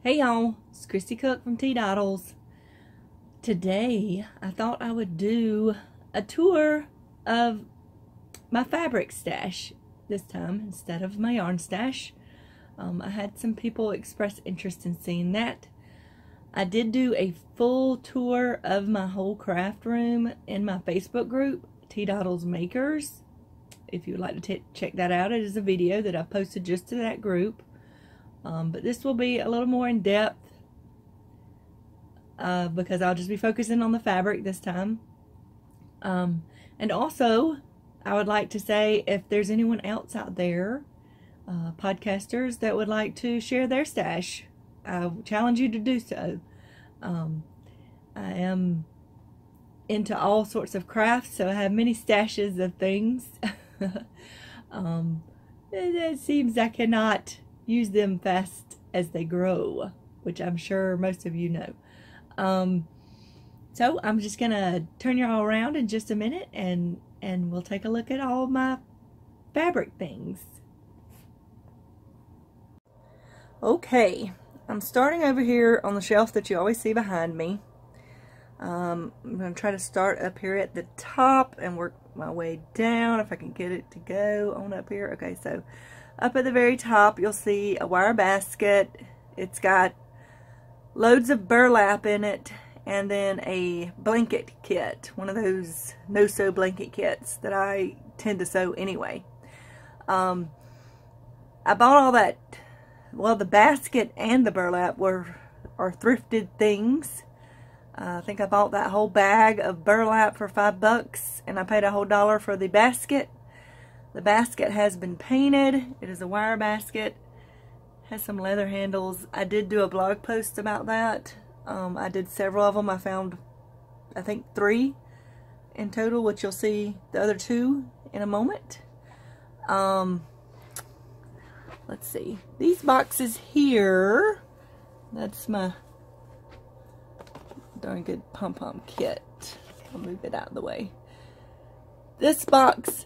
Hey y'all, it's Christy Cook from Teadoddles. Today I thought I would do a tour of my fabric stash this time instead of my yarn stash. I had some people express interest in seeing that. I did do a full tour of my whole craft room in my Facebook group, Teadoddles Makers. If you would like to check that out, it is a video that I posted just to that group. But this will be a little more in depth because I'll just be focusing on the fabric this time. And also, I would like to say if there's anyone else out there, podcasters that would like to share their stash, I challenge you to do so. I am into all sorts of crafts, so I have many stashes of things. It seems I cannot use them fast as they grow, which I'm sure most of you know. So I'm just gonna turn you all around in just a minute and we'll take a look at all my fabric things. Okay, I'm starting over here on the shelf that you always see behind me. I'm gonna try to start up here at the top and work my way down if I can get it to go on up here. Okay, so up at the very top, you'll see a wire basket. It's got loads of burlap in it, and then a blanket kit, one of those no-sew blanket kits that I tend to sew anyway. I bought all that, well, the basket and the burlap are thrifted things. I think I bought that whole bag of burlap for $5, and I paid a whole $1 for the basket. The basket has been painted. It is a wire basket. Has some leather handles. I did do a blog post about that. I did several of them. I found, I think, 3 in total, which you'll see the other 2 in a moment. Let's see. These boxes here, that's my darn good pom-pom kit. I'll move it out of the way. This box,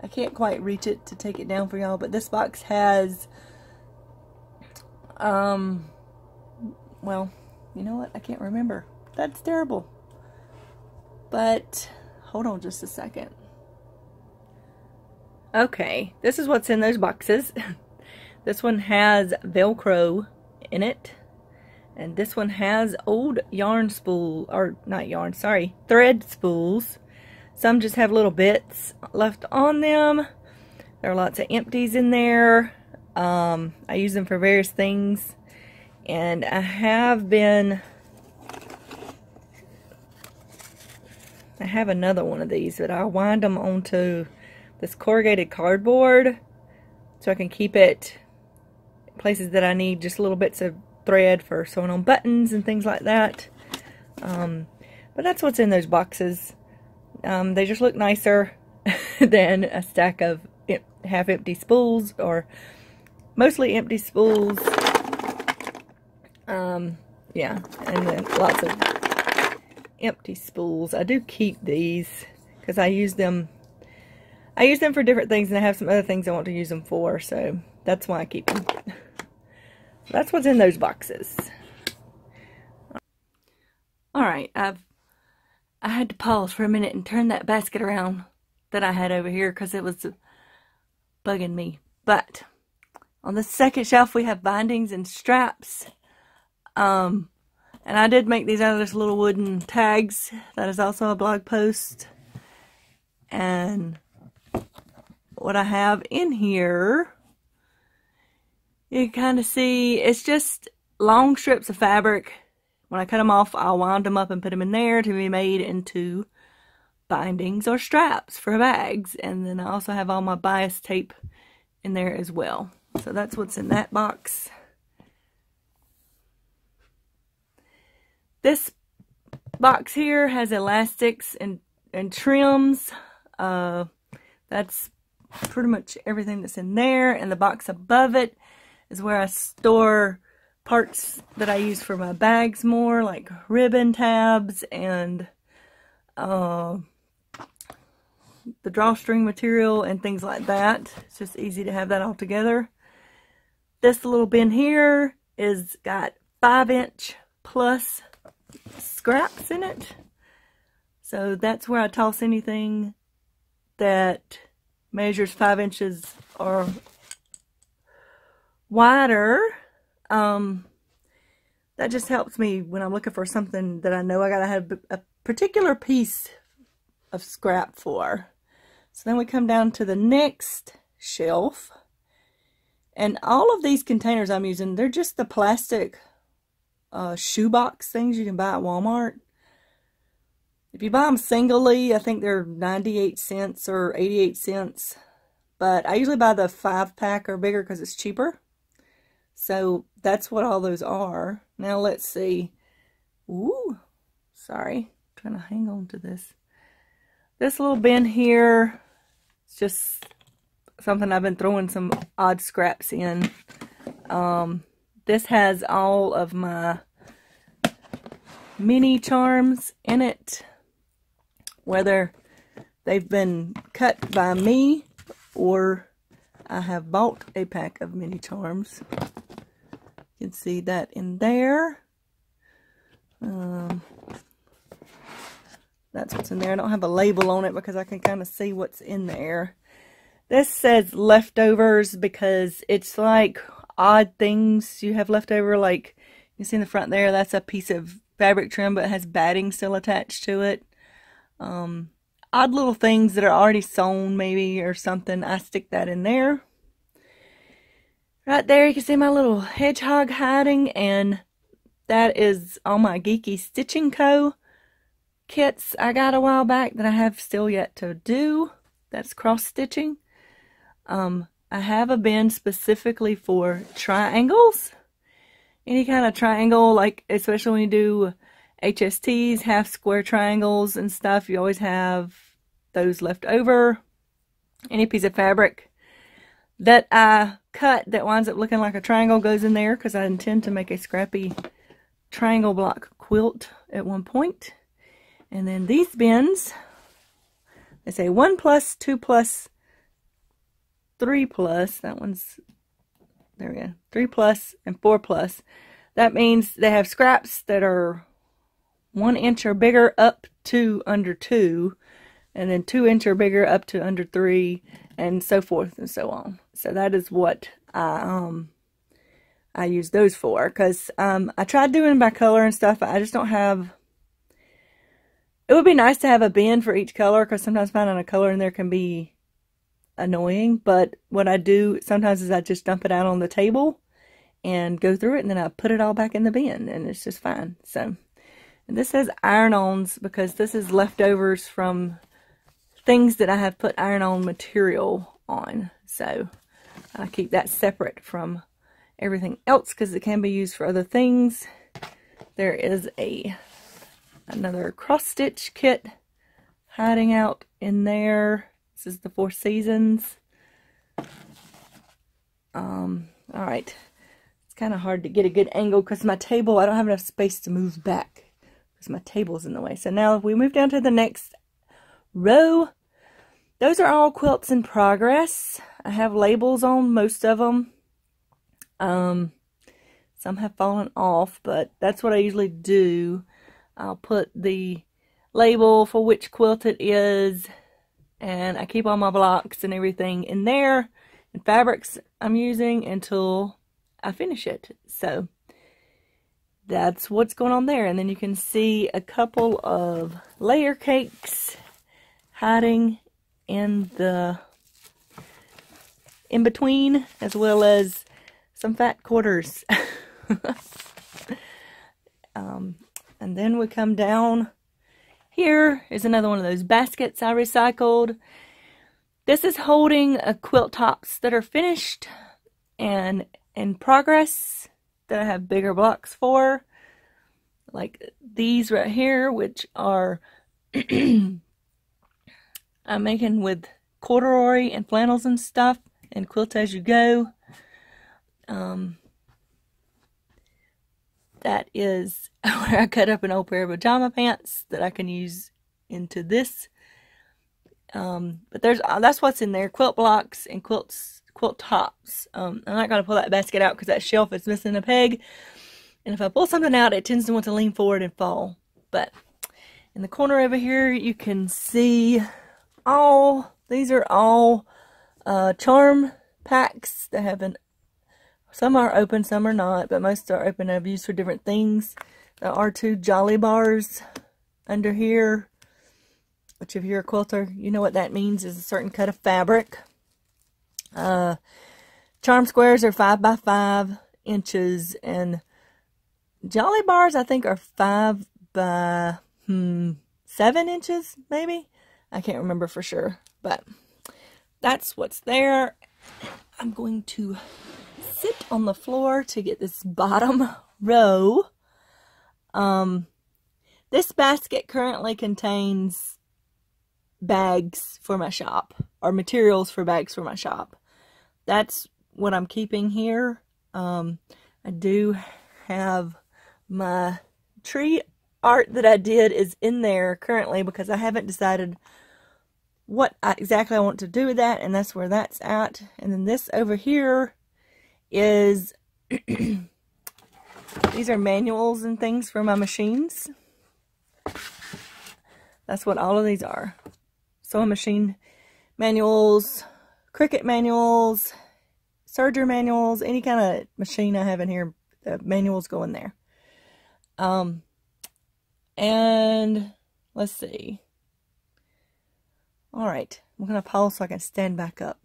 I can't quite reach it to take it down for y'all, but this box has, well, you know what? I can't remember. That's terrible. But, hold on just a second. Okay, this is what's in those boxes. This one has Velcro in it. And this one has old yarn spool, or not yarn, sorry, thread spools. Some just have little bits left on them. There are lots of empties in there. I use them for various things. And I have another one of these, but I'll wind them onto this corrugated cardboard so I can keep it places that I need just little bits of thread for sewing on buttons and things like that. But that's what's in those boxes. They just look nicer than a stack of half-empty spools, or mostly empty spools. Yeah, and then lots of empty spools. I do keep these because I use them for different things, and I have some other things I want to use them for, so that's why I keep them. That's what's in those boxes. Alright, I had to pause for a minute and turn that basket around that I had over here because it was bugging me. But on the second shelf we have bindings and straps. And I did make these out of this little wooden tags. That is also a blog post. And what I have in here, you can kind of see, it's just long strips of fabric. When I cut them off, I'll wind them up and put them in there to be made into bindings or straps for bags. And then I also have all my bias tape in there as well. So that's what's in that box. This box here has elastics and trims. That's pretty much everything that's in there. And the box above it is where I store parts that I use for my bags more, like ribbon tabs and the drawstring material and things like that. It's just easy to have that all together. This little bin here is got 5-inch plus scraps in it. So that's where I toss anything that measures 5 inches or wider. That just helps me when I'm looking for something that I know I gotta have a particular piece of scrap for. So then we come down to the next shelf, and all of these containers I'm using, they're just the plastic shoebox things you can buy at Walmart. If you buy them singly, I think they're 98 cents or 88 cents. But I usually buy the 5-pack or bigger because it's cheaper. So that's what all those are. Now let's see. Ooh, sorry. I'm trying to hang on to this. This little bin here, it's just something I've been throwing some odd scraps in. This has all of my mini charms in it, whether they've been cut by me or I have bought a pack of mini charms. You can see that in there. That's what's in there. I don't have a label on it because I can kind of see what's in there. This says leftovers because it's like odd things you have left over. Like you see in the front there, that's a piece of fabric trim, but it has batting still attached to it. Odd little things that are already sewn maybe or something. I stick that in there. Right there you can see my little hedgehog hiding, and that is all my Geeky Stitching Co. kits I got a while back that I have still yet to do. That's cross stitching. I have a bin specifically for triangles. Any kind of triangle, like especially when you do HSTs, half square triangles and stuff, you always have those left over. Any piece of fabric that I cut that winds up looking like a triangle goes in there because I intend to make a scrappy triangle block quilt at one point. And then these bins, they say 1+, 2+, 3+. That one's, there we go, 3+, and 4+. That means they have scraps that are 1 inch or bigger up to under 2, and then 2 inch or bigger up to under 3, and so forth and so on. So that is what I use those for, because I tried doing by color and stuff. I just don't have. It would be nice to have a bin for each color, because sometimes finding a color in there can be annoying. But what I do sometimes is I just dump it out on the table and go through it, and then I put it all back in the bin, and it's just fine. So, and this says iron-ons because this is leftovers from things that I have put iron-on material on. So I keep that separate from everything else because it can be used for other things. There is another cross-stitch kit hiding out in there. This is the 4 Seasons. Alright. It's kind of hard to get a good angle because my table, I don't have enough space to move back because my table's in the way. So now if we move down to the next row, those are all quilts in progress. I have labels on most of them. Some have fallen off, but that's what I usually do. I'll put the label for which quilt it is, and I keep all my blocks and everything in there and fabrics I'm using until I finish it. So that's what's going on there. And then you can see a couple of layer cakes hiding in the in between, as well as some fat quarters. And then we come down. Here is another one of those baskets I recycled. This is holding quilt tops that are finished and in progress that I have bigger blocks for, like these right here, which are I'm making with corduroy and flannels and stuff, and quilt as you go. That is where I cut up an old pair of pajama pants that I can use into this. But that's what's in there: quilt blocks and quilt tops. I'm not going to pull that basket out because that shelf is missing a peg. And if I pull something out, it tends to want to lean forward and fall. But in the corner over here, you can see these are all charm packs that have been, some are open, some are not, but most are open. I've used for different things. There are 2 Jolly Bars under here, which if you're a quilter, you know what that means, is a certain cut of fabric. Charm squares are 5 by 5 inches, and Jolly Bars I think are 5 by 7 inches, maybe. I can't remember for sure, but that's what's there. I'm going to sit on the floor to get this bottom row. This basket currently contains bags for my shop, or materials for bags for my shop. That's what I'm keeping here. I do have my tree art that I did is in there currently because I haven't decided what exactly I want to do with that, and that's where that's at. And then this over here is these are manuals and things for my machines. That's what all of these are. Sewing machine manuals, Cricut manuals, serger manuals, any kind of machine I have in here, the manuals go in there. And let's see. All right, I'm going to pause so I can stand back up.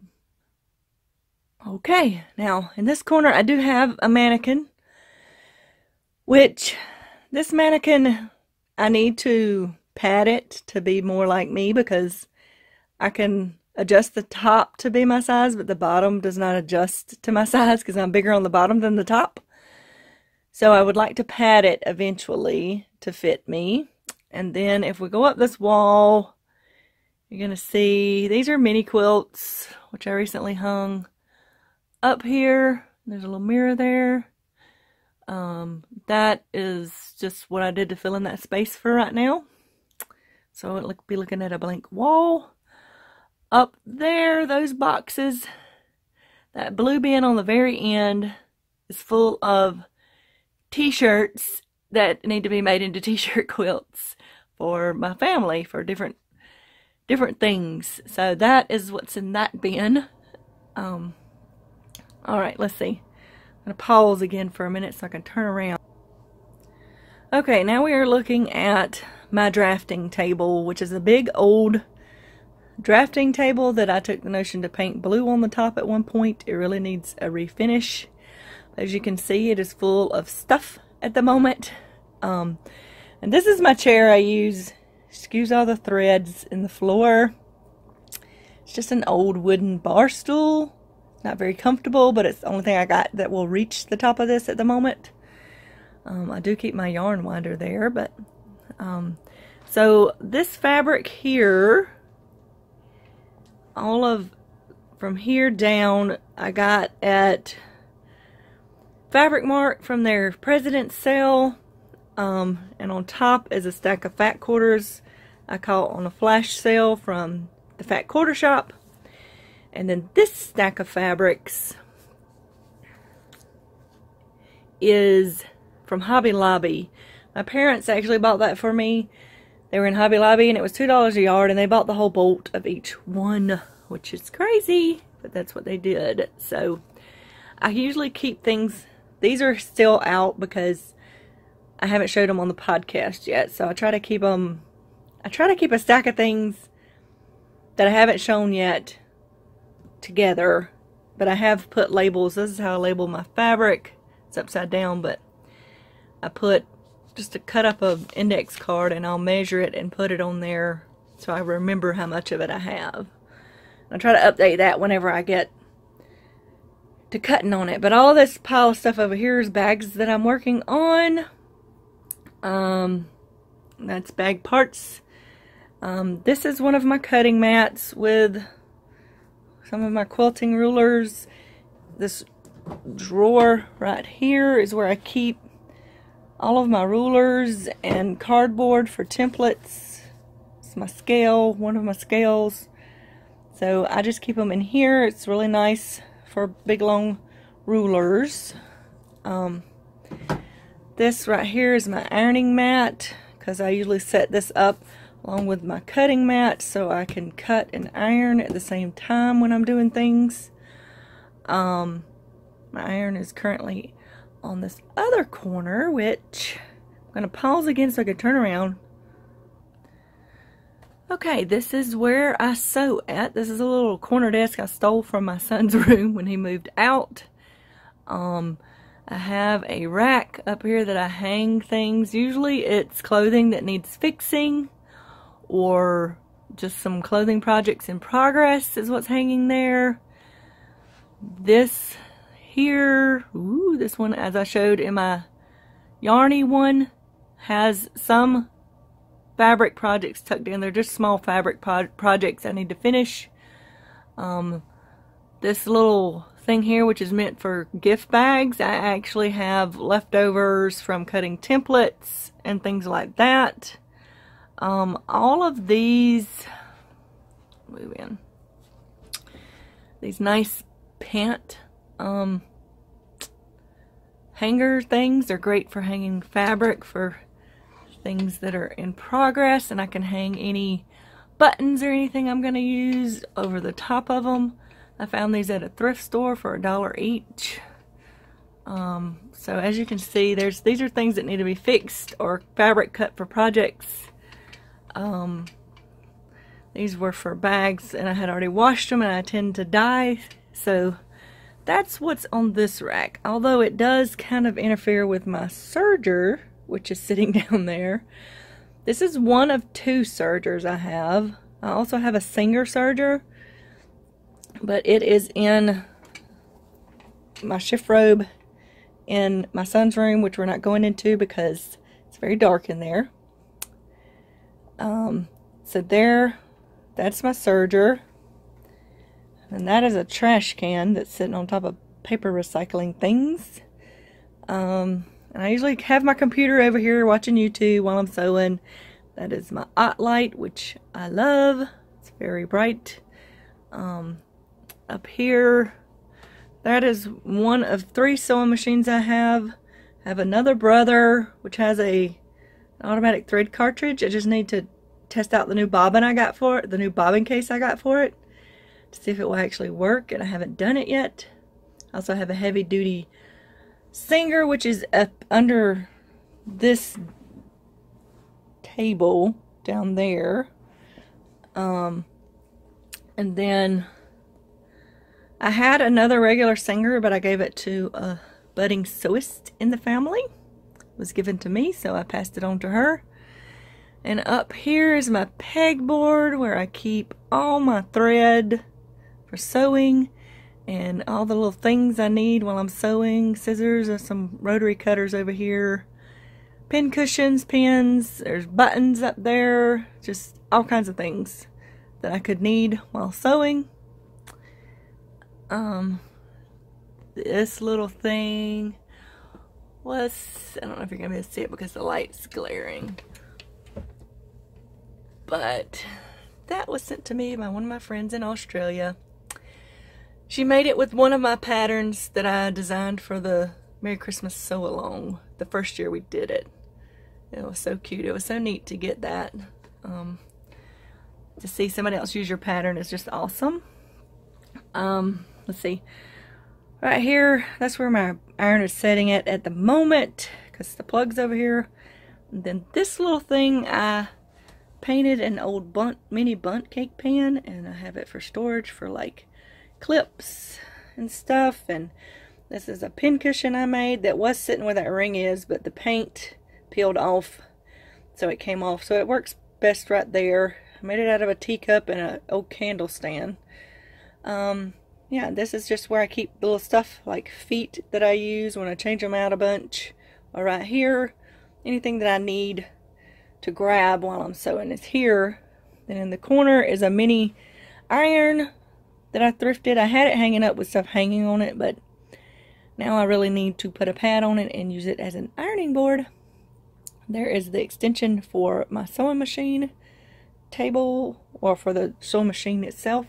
Okay, now in this corner I do have a mannequin, which this mannequin, I need to pad it to be more like me because I can adjust the top to be my size, but the bottom does not adjust to my size because I'm bigger on the bottom than the top. So I would like to pad it eventually to fit me. And then if we go up this wall, you're going to see these are mini quilts, which I recently hung up here. There's a little mirror there. That is just what I did to fill in that space for right now. So it'll be looking at a blank wall. Up there, those boxes, that blue bin on the very end is full of t-shirts that need to be made into t-shirt quilts for my family for different things. So that is what's in that bin. All right, let's see. I'm going to pause again for a minute so I can turn around. Okay, now we are looking at my drafting table, which is a big old drafting table that I took the notion to paint blue on the top at one point. It really needs a refinish. As you can see, it is full of stuff at the moment. And this is my chair I use. Excuse all the threads in the floor. It's just an old wooden bar stool. Not very comfortable, but it's the only thing I got that will reach the top of this at the moment. I do keep my yarn winder there, but so this fabric here, all of from here down, I got at Fabric Mart from their President's sale, and on top is a stack of fat quarters I caught on a flash sale from the Fat Quarter Shop. And then this stack of fabrics is from Hobby Lobby. My parents actually bought that for me. They were in Hobby Lobby and it was $2 a yard, and they bought the whole bolt of each one, which is crazy, but that's what they did. So I usually keep things, these are still out because I haven't showed them on the podcast yet. So I try to keep them, I try to keep a stack of things that I haven't shown yet together, but I have put labels. This is how I label my fabric. It's upside down, but I put just a cut up of index card and I'll measure it and put it on there so I remember how much of it I have. I'll try to update that whenever I get to cutting on it. But all this pile of stuff over here is bags that I'm working on. That's bag parts. This is one of my cutting mats with some of my quilting rulers. This drawer right here is where I keep all of my rulers and cardboard for templates. It's my scale, one of my scales. So I just keep them in here. It's really nice for big long rulers. This right here is my ironing mat, because I usually set this up along with my cutting mat so I can cut and iron at the same time when I'm doing things. My iron is currently on this other corner, which I'm going to pause again so I can turn around. Okay, this is where I sew at. This is a little corner desk I stole from my son's room when he moved out. I have a rack up here that I hang things. Usually it's clothing that needs fixing or just some clothing projects in progress is what's hanging there. This here, ooh, this one, as I showed in my yarny one, has some fabric projects tucked in. They're just small fabric projects I need to finish. This little thing here, which is meant for gift bags, I actually have leftovers from cutting templates and things like that. All of these, move in, these nice pant hanger things are great for hanging fabric for things that are in progress, and I can hang any buttons or anything I'm going to use over the top of them. I found these at a thrift store for $1 each. So as you can see, these are things that need to be fixed or fabric cut for projects. These were for bags, and I had already washed them, and I tend to dye, so that's what's on this rack. Although it does kind of interfere with my serger, which is sitting down there. This is one of 2 sergers I have. I also have a Singer serger, but it is in my shift robe in my son's room, which we're not going into because it's very dark in there. So there, that's my serger. And that is a trash can that's sitting on top of paper recycling things. And I usually have my computer over here watching YouTube while I'm sewing. That is my ot light, which I love. It's very bright. Up here, that is one of 3 sewing machines I have. I have another Brother, which has an automatic thread cartridge. I just need to test out the new bobbin I got for it, the new bobbin case I got for it, to see if it will actually work, and I haven't done it yet. I also have a heavy duty Singer, which is up under this table down there. And then I had another regular Singer, but I gave it to a budding sewist in the family. It was given to me, so I passed it on to her. And up here is my pegboard where I keep all my thread for sewing and all the little things I need while I'm sewing. Scissors and some rotary cutters over here. Pin cushions, pins, there's buttons up there. Just all kinds of things that I could need while sewing. This little thing was, I don't know if you're going to be able to see it because the light's glaring. But that was sent to me by one of my friends in Australia. She made it with one of my patterns that I designed for the Merry Christmas Sew Along the first year we did it. It was so cute. It was so neat to get that. To see somebody else use your pattern is just awesome. Let's see. Right here, that's where my iron is setting it at the moment because the plug's over here. And then this little thing, I painted an old mini bundt cake pan, and I have it for storage for like clips and stuff. And this is a pin cushion I made that was sitting where that ring is, but the paint peeled off, so it came off. So it works best right there. I made it out of a teacup and an old candle stand. Yeah, this is just where I keep the little stuff like feet that I use when I change them out a bunch. Or right here, anything that I need to grab while I'm sewing is here. Then in the corner is a mini iron that I thrifted. I had it hanging up with stuff hanging on it, but now I really need to put a pad on it and use it as an ironing board. There is the extension for my sewing machine table, or for the sewing machine itself.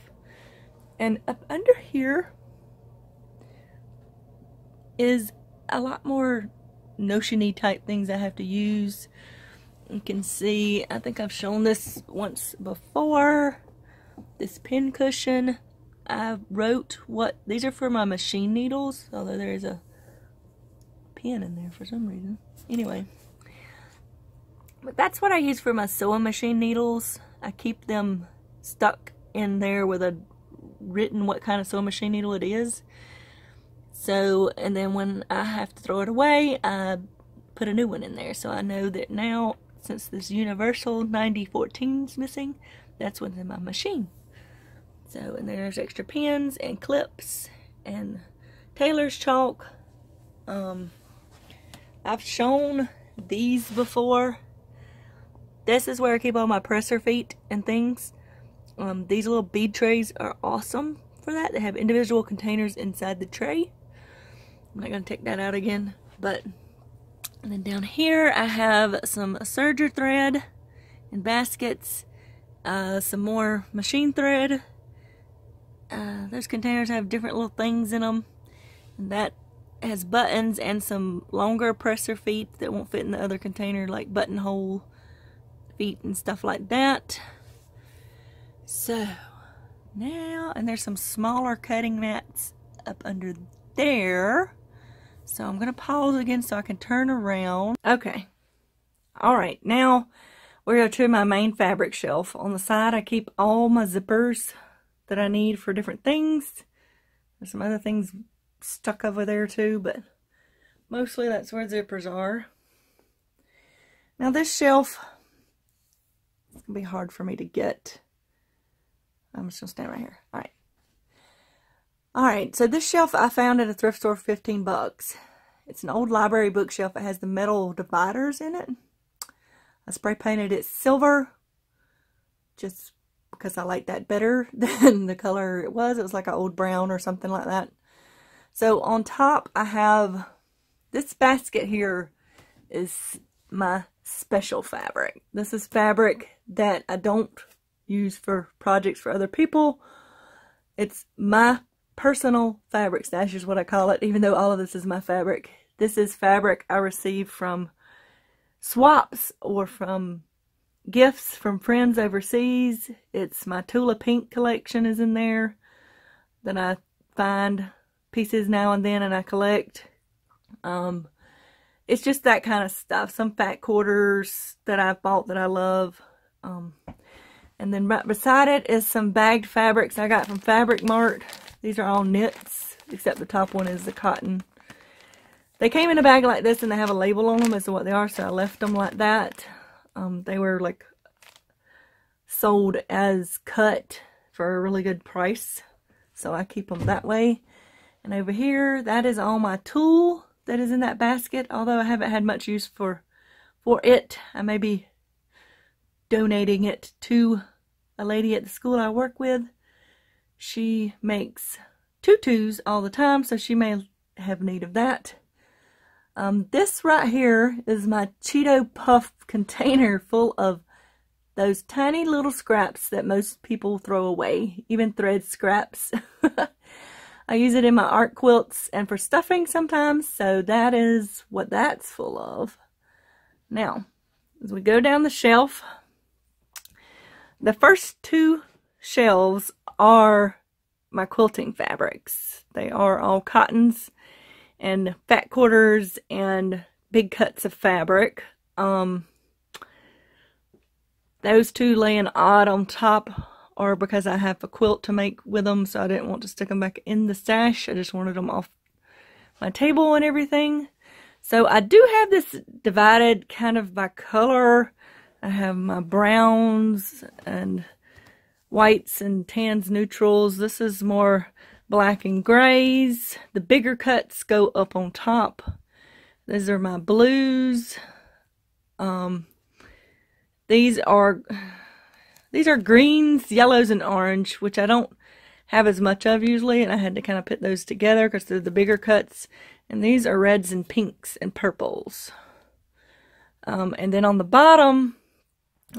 And up under here is a lot more notion-y type things I have to use. You can see, I think I've shown this once before. This pin cushion, I wrote what, these are for my machine needles, although there is a pin in there for some reason. Anyway, but that's what I use for my sewing machine needles. I keep them stuck in there with a written what kind of sewing machine needle it is. So, and then when I have to throw it away, I put a new one in there. So I know that now, since this Universal 9014 is missing, that's what's in my machine. So, and there's extra pins and clips and tailor's chalk. I've shown these before. This is where I keep all my presser feet and things. These little bead trays are awesome for that. They have individual containers inside the tray. I'm not going to take that out again. But, and then down here I have some serger thread and baskets. Some more machine thread. Those containers have different little things in them. And that has buttons and some longer presser feet that won't fit in the other container, like buttonhole feet and stuff like that. So now, and there's some smaller cutting mats up under there. So I'm gonna pause again so I can turn around. Okay. Alright, now we're going to my main fabric shelf. On the side I keep all my zippers that I need for different things. There's some other things stuck over there too, but mostly that's where zippers are. Now this shelf, it's going to be hard for me to get. I'm just going to stand right here. Alright. Alright, so this shelf I found at a thrift store for 15 bucks. It's an old library bookshelf. It has the metal dividers in it. I spray painted it silver just because I like that better than the color it was. It was like an old brown or something like that. So on top I have this basket here is my special fabric. This is fabric that I don't use for projects for other people. It's my personal fabric stash is what I call it, even though all of this is my fabric. This is fabric I received from swaps or from gifts from friends overseas. It's my Tula Pink collection is in there. Then I find pieces now and then and I collect. It's just that kind of stuff. Some fat quarters that I've bought that I love. And then right beside it is some bagged fabrics I got from Fabric Mart. These are all knits, except the top one is the cotton. They came in a bag like this and they have a label on them as to what they are, so I left them like that. They were like sold as cut for a really good price, so I keep them that way. And over here, that is all my tulle that is in that basket, although I haven't had much use for it. I may be donating it to a lady at the school I work with. She makes tutus all the time, so she may have need of that. This right here is my Cheeto Puff container full of those tiny little scraps that most people throw away, even thread scraps. I use it in my art quilts and for stuffing sometimes, so that is what that's full of. Now, as we go down the shelf, the first two shelves are my quilting fabrics. They are all cottons and fat quarters and big cuts of fabric. Those two laying odd on top are because I have a quilt to make with them, so I didn't want to stick them back in the stash. I just wanted them off my table and everything. So I do have this divided kind of by color. I have my browns and whites and tans, neutrals. This is more black and grays. The bigger cuts go up on top. These are my blues. These are greens, yellows, and orange, which I don't have as much of usually, and I had to kind of put those together because they're the bigger cuts. And these are reds and pinks and purples. And then on the bottom,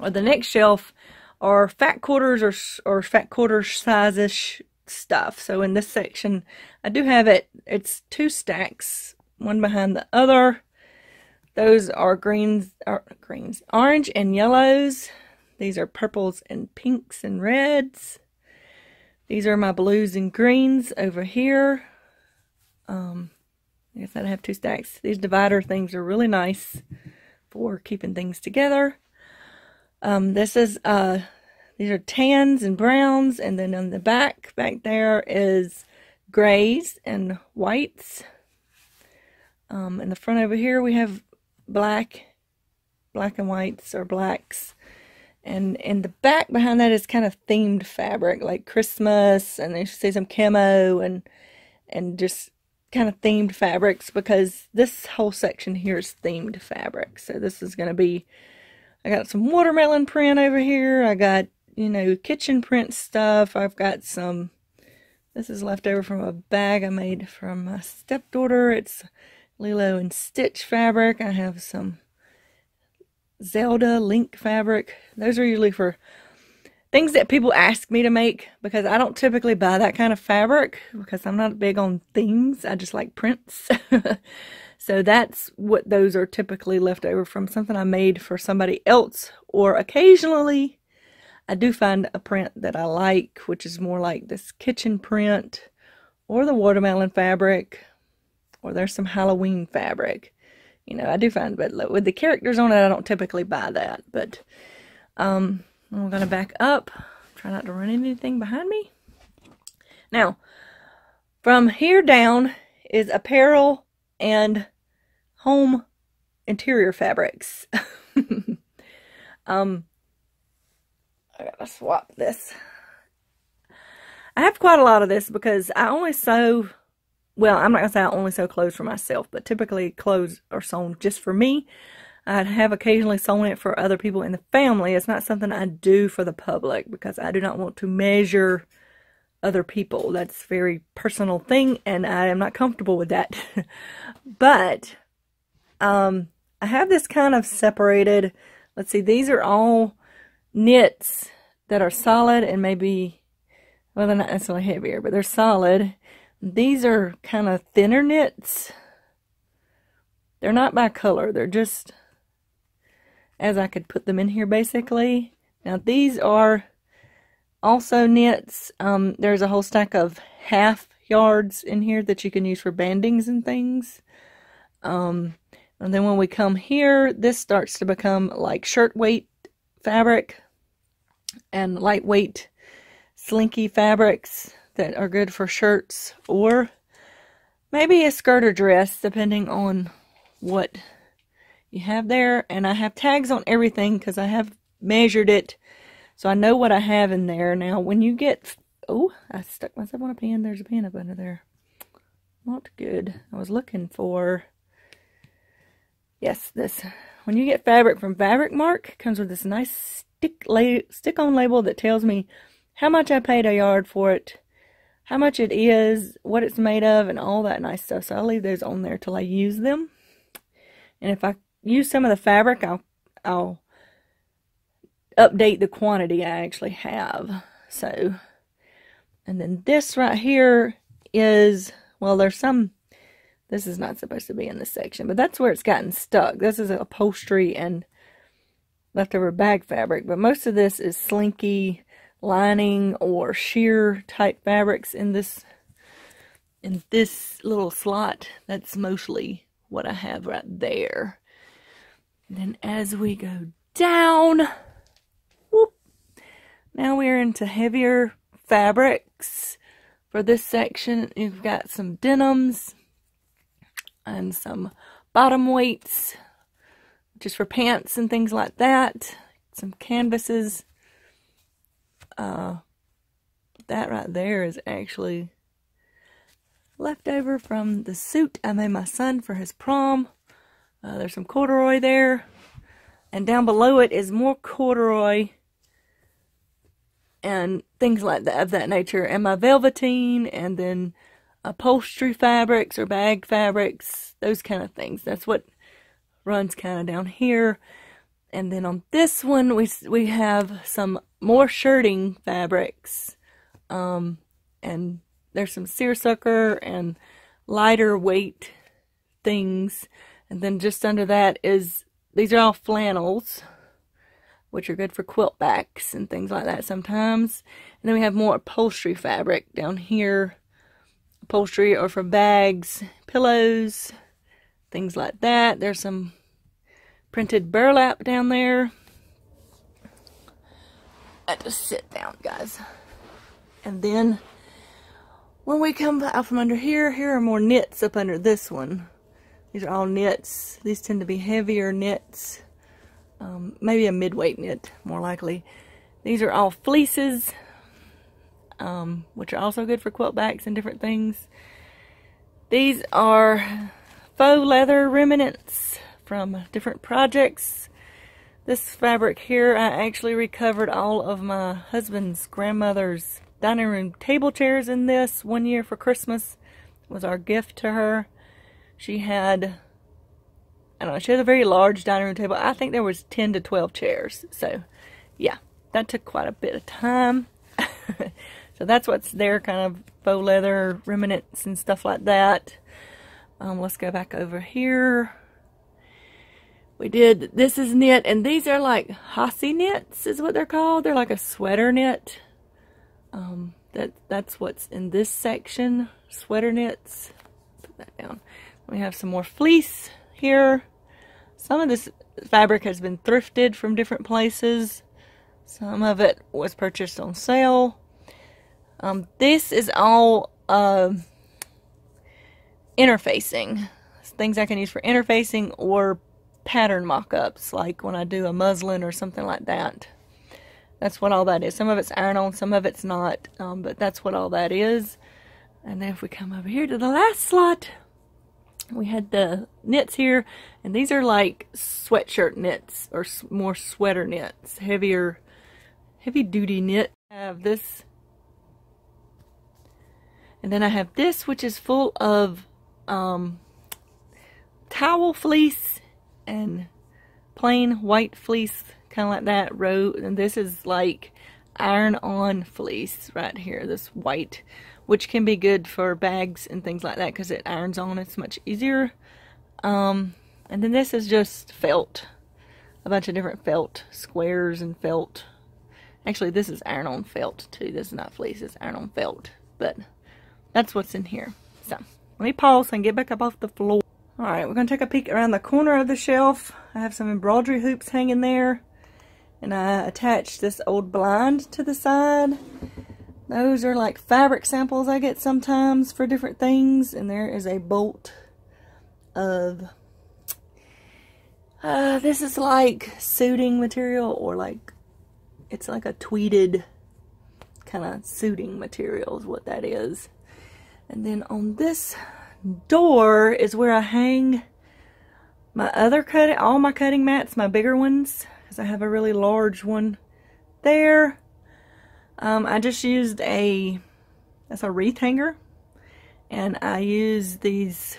or the next shelf, are fat quarters or fat quarter size-ish stuff. So in this section, I do have it's two stacks, one behind the other. Those are orange and yellows. These are purples and pinks and reds. These are my blues and greens over here. I guess I'd have 2 stacks. These divider things are really nice for keeping things together. These are tans and browns, and then on the back there is grays and whites. In the front over here we have black and whites or blacks. And in the back behind that is kind of themed fabric, like Christmas, and you see some camo and just kind of themed fabrics, because this whole section here is themed fabric. So this is going to be, I got some watermelon print over here. I got, you know, kitchen print stuff. I've got some, this is left over from a bag I made from my stepdaughter. It's Lilo and Stitch fabric. I have some Zelda Link fabric. Those are usually for things that people ask me to make, because I don't typically buy that kind of fabric because I'm not big on themes. I just like prints. So that's what those are typically left over from, something I made for somebody else. Or occasionally I do find a print that I like, which is more like this kitchen print or the watermelon fabric, or there's some Halloween fabric. You know, I do find, but with the characters on it, I don't typically buy that. But I'm going to back up, try not to run anything behind me. Now, from here down is apparel and home interior fabrics. I gotta swap this. I have quite a lot of this because I only sew, well, I'm not gonna say I only sew clothes for myself, but typically clothes are sewn just for me. I have occasionally sewn it for other people in the family. It's not something I do for the public because I do not want to measure other people. That's a very personal thing, and I am not comfortable with that. But I have this kind of separated. Let's see, these are all knits that are solid and maybe, well, they're not necessarily heavier, but they're solid. These are kind of thinner knits. They're not by color. They're just as I could put them in here, basically. Now, these are also knits. There's a whole stack of half yards in here that you can use for bandings and things. And then when we come here, this starts to become like shirt weight fabric and lightweight slinky fabrics that are good for shirts or maybe a skirt or dress, depending on what you have there. And I have tags on everything because I have measured it, so I know what I have in there. Now, when you get, oh, I stuck myself on a pin. There's a pin up under there. Not good. I was looking for, yes, this. When you get fabric from Fabric Mark, it comes with this nice stick-on label that tells me how much I paid a yard for it, how much it is, what it's made of, and all that nice stuff. So I'll leave those on there till I use them. And if I use some of the fabric, I'll update the quantity I actually have. So, and then this right here is, well, there's some, this is not supposed to be in this section, but that's where it's gotten stuck. This is upholstery and leftover bag fabric, but most of this is slinky lining or sheer type fabrics in this little slot. That's mostly what I have right there. And then as we go down, whoop, now we're into heavier fabrics. For this section, you've got some denims and some bottom weights, just for pants and things like that. Some canvases. That right there is actually leftover from the suit I made my son for his prom. There's some corduroy there. And down below it is more corduroy and things like that, of that nature. And my velveteen, and then upholstery fabrics or bag fabrics, those kind of things. That's what runs kind of down here. And then on this one, we have some more shirting fabrics. And there's some seersucker and lighter weight things. And then just under that is, these are all flannels, which are good for quilt backs and things like that sometimes. And then we have more upholstery fabric down here. Upholstery or for bags, pillows, things like that. There's some printed burlap down there. I just sit down, guys. And then when we come out from under here, here are more knits up under this one. These are all knits. These tend to be heavier knits. Maybe a mid-weight knit, more likely. These are all fleeces, which are also good for quilt backs and different things. These are faux leather remnants from different projects. This fabric here, I actually recovered all of my husband's grandmother's dining room table chairs in this one year for Christmas. It was our gift to her. She had, I don't know, she had a very large dining room table. I think there was 10 to 12 chairs. So, yeah, that took quite a bit of time. So that's what's there, kind of faux leather remnants and stuff like that. Let's go back over here. This is knit, and these are like hossy knits is what they're called. They're like a sweater knit. That's what's in this section, sweater knits. Put that down. We have some more fleece here. Some of this fabric has been thrifted from different places. Some of it was purchased on sale. This is all interfacing. Things I can use for interfacing or pattern mock-ups, like when I do a muslin or something like that. That's what all that is. Some of it's iron-on, some of it's not, but that's what all that is. And then if we come over here to the last slot, we had the knits here, and these are like sweatshirt knits or more sweater knits, heavy-duty knit. I have this, and then I have this, which is full of towel fleece and plain white fleece, kind of like that row. And this is like iron-on fleece right here, this white, which can be good for bags and things like that because it irons on. It's much easier. And then this is just felt, a bunch of different felt squares and felt. Actually, this is iron-on felt too. This is not fleece, it's iron-on felt. But that's what's in here. So let me pause and get back up off the floor. Alright, we're going to take a peek around the corner of the shelf. I have some embroidery hoops hanging there. And I attached this old blind to the side. Those are like fabric samples I get sometimes for different things. And there is a bolt of, this is like suiting material, or like, it's like a tweeted kind of suiting material is what that is. And then on this door is where I hang my other all my cutting mats, my bigger ones, because I have a really large one there. I just used that's a wreath hanger, and I use these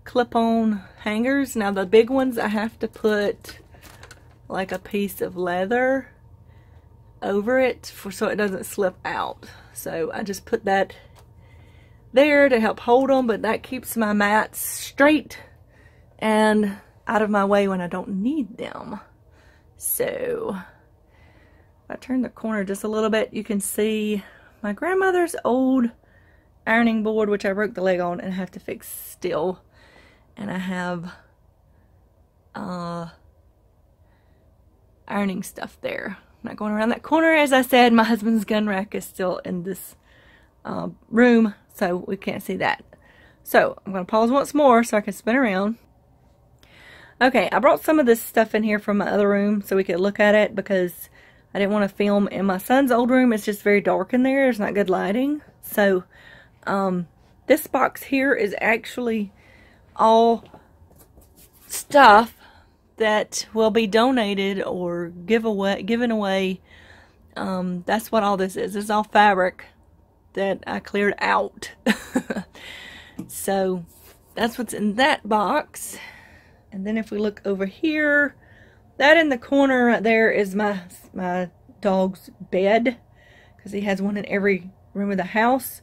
clip-on hangers. Now the big ones I have to put like a piece of leather over it so it doesn't slip out. So I just put that there to help hold them, but that keeps my mats straight and out of my way when I don't need them. So if I turn the corner just a little bit, you can see my grandmother's old ironing board, which I broke the leg on and have to fix still. And I have ironing stuff there. I'm not going around that corner. As I said, my husband's gun rack is still in this room, so we can't see that. So I'm going to pause once more so I can spin around. Okay, I brought some of this stuff in here from my other room so we could look at it, because I didn't want to film in my son's old room. It's just very dark in there. There's not good lighting. So this box here is actually all stuff that will be donated or given away. That's what all this is. This is all fabric that I cleared out. So that's what's in that box. And then if we look over here, that in the corner right there is my dog's bed, because he has one in every room of the house.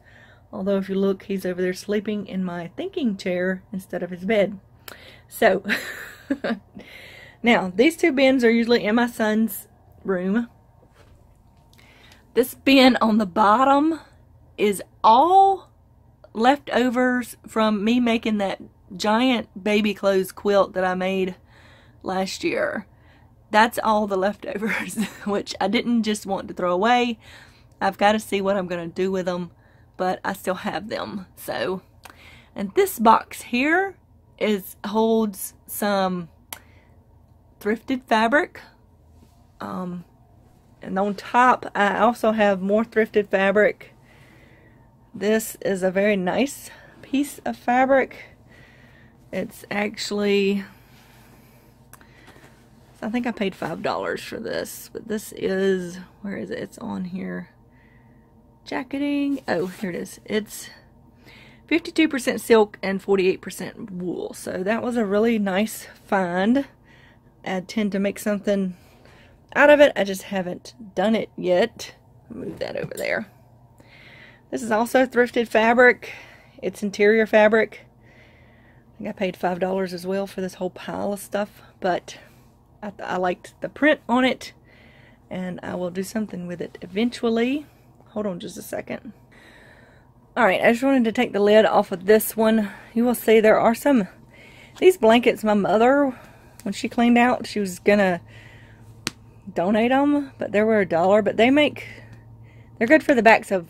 Although if you look, he's over there sleeping in my thinking chair instead of his bed. So, now, these two bins are usually in my son's room. This bin on the bottom is all leftovers from me making that giant baby clothes quilt that I made last year. That's all the leftovers, which I didn't just want to throw away. I've got to see what I'm going to do with them, but I still have them. So, and this box here holds some thrifted fabric. And on top, I also have more thrifted fabric. This is a very nice piece of fabric. It's actually, I think I paid $5 for this, but this is, where is it? It's on here. Jacketing. Oh, here it is. It's 52% silk and 48% wool. So that was a really nice find. I tend to make something out of it. I just haven't done it yet. Move that over there. This is also thrifted fabric. It's interior fabric. I think I paid $5 as well for this whole pile of stuff, but I liked the print on it, and I will do something with it eventually. Hold on just a second. Alright, I just wanted to take the lid off of this one. You will see there are some, these blankets my mother, when she cleaned out, she was gonna donate them, but they were $1, but they're good for the backs of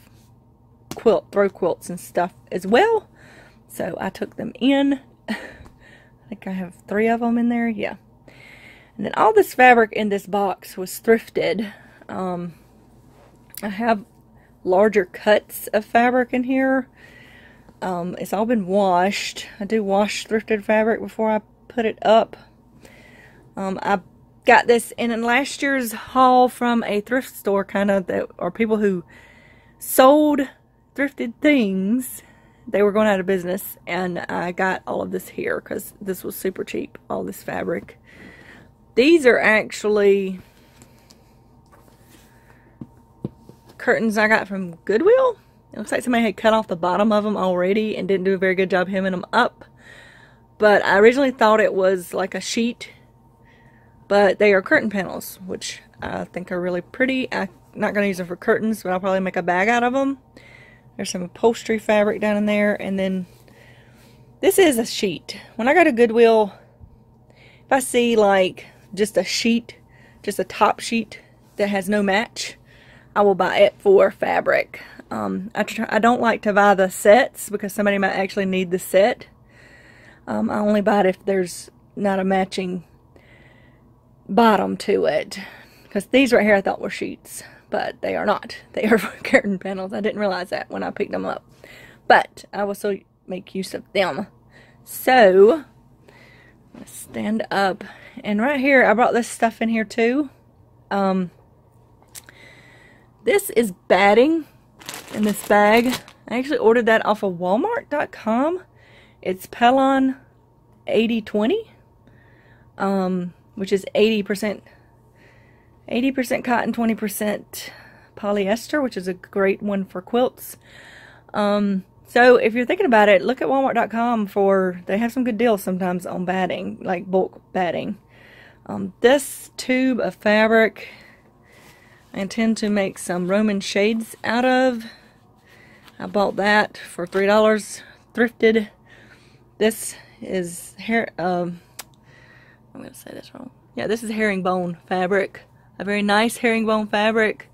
throw quilts and stuff as well. So I took them in. I think I have 3 of them in there, yeah. And then all this fabric in this box was thrifted. I have larger cuts of fabric in here. It's all been washed. I do wash thrifted fabric before I put it up. I got this in last year's haul from a thrift store, kind of, that are people who sold thrifted things. They were going out of business, and I got all of this here because this was super cheap, all this fabric. These are actually curtains I got from Goodwill. It looks like somebody had cut off the bottom of them already and didn't do a very good job hemming them up. But I originally thought it was like a sheet, but they are curtain panels, which I think are really pretty. I'm not going to use them for curtains, but I'll probably make a bag out of them. There's some upholstery fabric down in there, and then this is a sheet. When I go to Goodwill, if I see like just a sheet, just a top sheet that has no match, I will buy it for fabric. I don't like to buy the sets because somebody might actually need the set. I only buy it if there's not a matching bottom to it. Because these right here I thought were sheets, but they are not. They are curtain panels. I didn't realize that when I picked them up. But I will still make use of them. So, let's stand up. And right here, I brought this stuff in here too. This is batting in this bag. I actually ordered that off of Walmart.com. It's Pelon 8020, which is 80% cotton, 20% polyester, which is a great one for quilts. So if you're thinking about it, look at Walmart.com they have some good deals sometimes on batting, like bulk batting. This tube of fabric, I intend to make some Roman shades out of. I bought that for $3 thrifted. This is I'm going to say this wrong. Yeah, this is herringbone fabric. A very nice herringbone fabric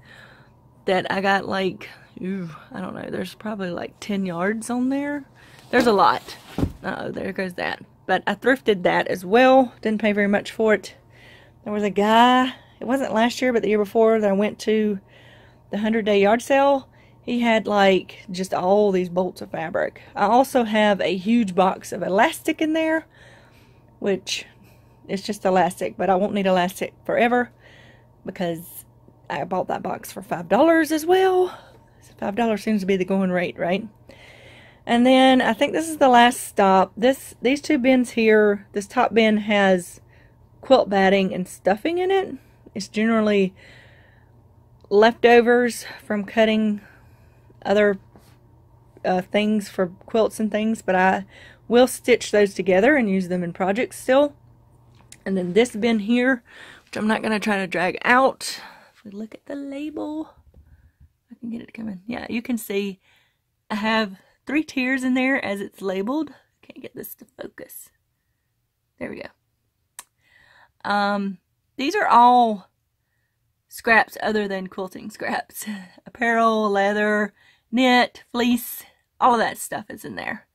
that I got like, I don't know, there's probably like 10 yards on there. There's a lot. Uh-oh, there goes that. But I thrifted that as well. Didn't pay very much for it. There was a guy, it wasn't last year, but the year before, that I went to the 100-day yard sale. He had like just all these bolts of fabric. I also have a huge box of elastic in there, which is just elastic, but I won't need elastic forever because I bought that box for $5 as well. $5 seems to be the going rate, right? And then I think this is the last stop. These two bins here, this top bin has quilt batting and stuffing in it. It's generally leftovers from cutting other things for quilts and things, but I will stitch those together and use them in projects still. And then this bin here, which I'm not going to try to drag out. If we look at the label, I can get it to come in. Yeah, you can see I have 3 tiers in there as it's labeled. Can't get this to focus. There we go. These are all scraps other than quilting scraps. Apparel, leather, knit, fleece, all of that stuff is in there.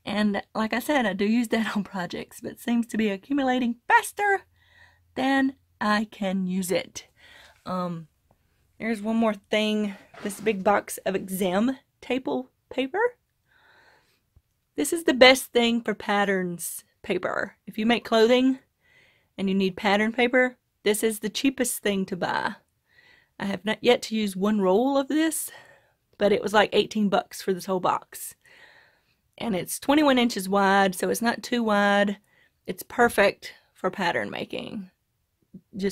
And like I said, I do use that on projects, but it seems to be accumulating faster than I can use it. There's one more thing. This big box of exam staple paper. This is the best thing for patterns paper. If you make clothing and you need pattern paper, this is the cheapest thing to buy. I have not yet to use 1 roll of this, but it was like 18 bucks for this whole box. And it's 21 inches wide, so it's not too wide. It's perfect for pattern making.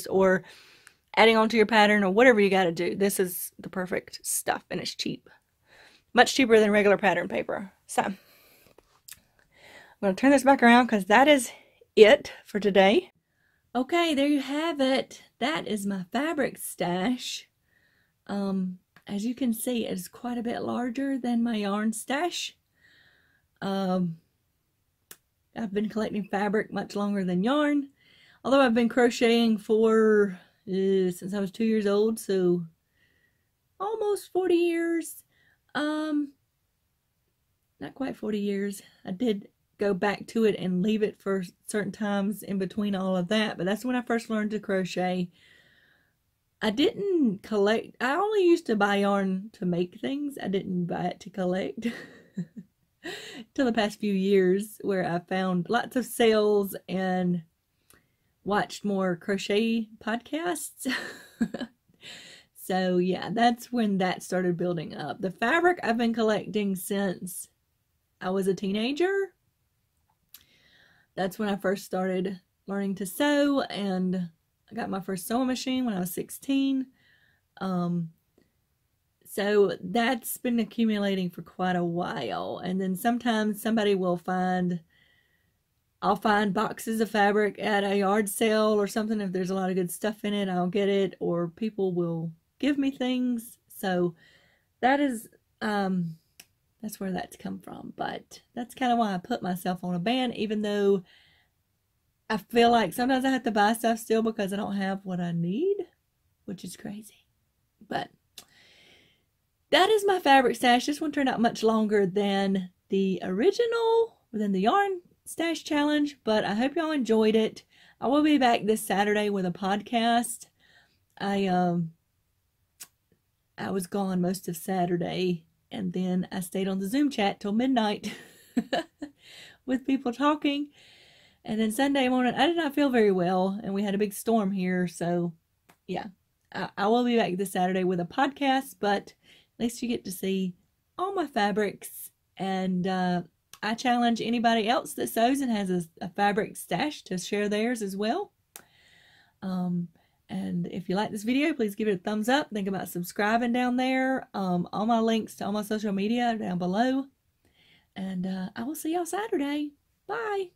Or adding onto your pattern or whatever you got to do. This is the perfect stuff, and it's cheap. Much cheaper than regular pattern paper. So, I'm going to turn this back around because that is it for today. Okay, there you have it. That is my fabric stash. As you can see, it is quite a bit larger than my yarn stash. I've been collecting fabric much longer than yarn. Although I've been crocheting for since I was 2 years old, so almost 40 years. Not quite 40 years. I did go back to it and leave it for certain times in between all of that, but that's when I first learned to crochet. I didn't collect. I only used to buy yarn to make things. I didn't buy it to collect. Till the past few years, where I found lots of sales and watched more crochet podcasts. So yeah, that's when that started building up. The fabric I've been collecting since I was a teenager. That's when I first started learning to sew, and I got my first sewing machine when I was 16. So that's been accumulating for quite a while. And then sometimes somebody will I'll find boxes of fabric at a yard sale or something. If there's a lot of good stuff in it, I'll get it, or people will give me things. So that is, that's where that's come from. But that's kind of why I put myself on a ban, even though I feel like sometimes I have to buy stuff still because I don't have what I need, which is crazy. But that is my fabric stash. This one turned out much longer than the original, than the yarn stash challenge, but I hope y'all enjoyed it. I will be back this Saturday with a podcast. I was gone most of Saturday, and then I stayed on the Zoom chat till midnight with people talking. And then Sunday morning, I did not feel very well, and we had a big storm here, so yeah. I will be back this Saturday with a podcast, but at least you get to see all my fabrics, and I challenge anybody else that sews and has a fabric stash to share theirs as well. And if you like this video, please give it a thumbs up. Think about subscribing down there. All my links to all my social media are down below. And I will see y'all Saturday. Bye.